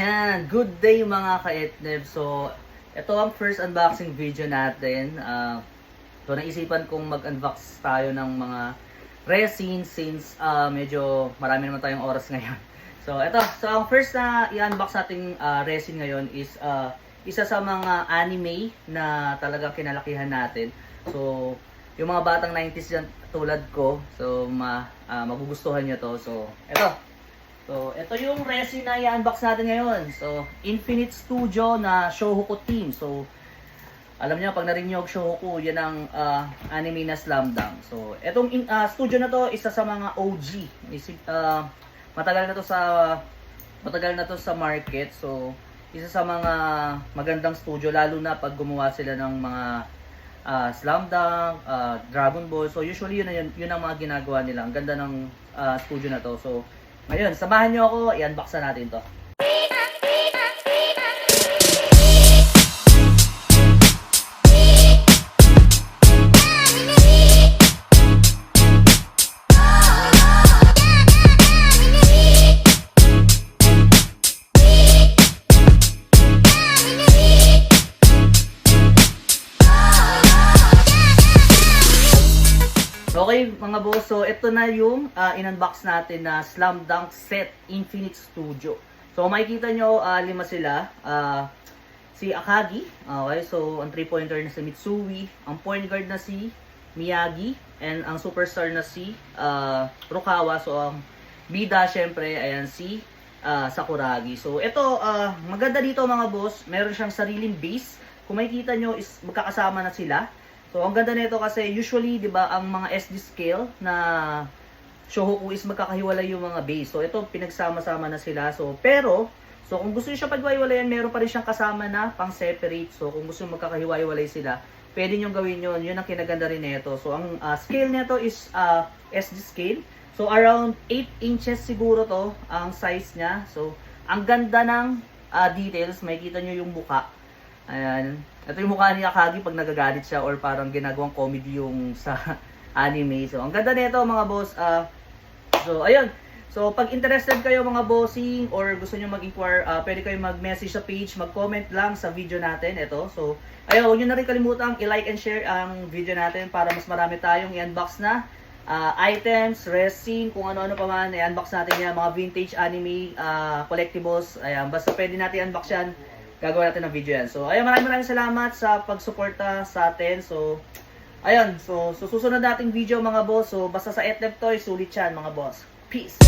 Ayan, good day mga ka-etneb. So, ito ang first unboxing video natin. So, naisipan kong mag-unbox tayo ng mga resin since medyo marami naman tayong oras ngayon. So, ito. So, ang first na i-unbox nating resin ngayon is isa sa mga anime na talagang kinalakihan natin. So, yung mga batang 90s yan tulad ko, so magugustuhan nyo to. So, ito yung resin na i-unbox natin ngayon. So, Infinite Studio na Shouhoku team. So, alam niyo pag narinig niyo Shouhoku, yan ang anime na Slam Dunk. So, etong studio na to, isa sa mga OG. Matagal na to sa market. So, isa sa mga magandang studio, lalo na pag gumawa sila ng mga Slam Dunk, Dragon Ball. So, usually yun ang mga ginagawa nila. Ang ganda ng studio na to. So, ngayon, samahan nyo ako, i-unbox na natin to. Okay mga boss, so ito na yung in-unbox natin na Slam Dunk Set Infinite Studio. So makikita nyo, lima sila. Si Akagi, okay, so ang 3-pointer na si Mitsui, ang point guard na si Miyagi, and ang superstar na si Rukawa. So ang bida syempre, ayan si Sakuragi. So ito, maganda dito mga boss, meron siyang sariling base. Kung makikita nyo, is magkakasama na sila. So, ang ganda nito kasi usually, 'di ba, ang mga SD scale na Shouhoku is magkakahiwalay yung mga base. So, ito pinagsama-sama na sila. So, kung gusto niyo siya paghiwalayan, meron pa rin siyang kasama na pang-separate. So, kung gusto niyo magkakahiwalay sila, pwede niyo gawin 'yon. 'Yun ang kinaganda rin nito. So, ang scale nito is SD scale. So, around 8 inches siguro 'to ang size niya. So, ang ganda ng details, makikita niyo yung mukha. Ayan. Ito yung mukha ni Akagi pag nagagalit siya or parang ginagawang comedy yung sa anime. So, ang ganda nito mga boss. So, ayun. So, pag interested kayo mga bossing or gusto nyo mag-inquire, pwede kayo mag-message sa page, mag-comment lang sa video natin. Ito. So, ayun, huwag nyo na rin kalimutang i-like and share ang video natin para mas marami tayong i-unbox na items, resin, kung ano-ano pa man. I-unbox natin yan, mga vintage anime collectibles. Ayan, basta pwede natin i-unbox yan. Gagawa natin ng video yan. So, ayun, maraming salamat sa pagsuporta sa atin. So, ayun. So susunod nating video mga boss. So, basta sa Etneb Toys, sulit yan mga boss. Peace!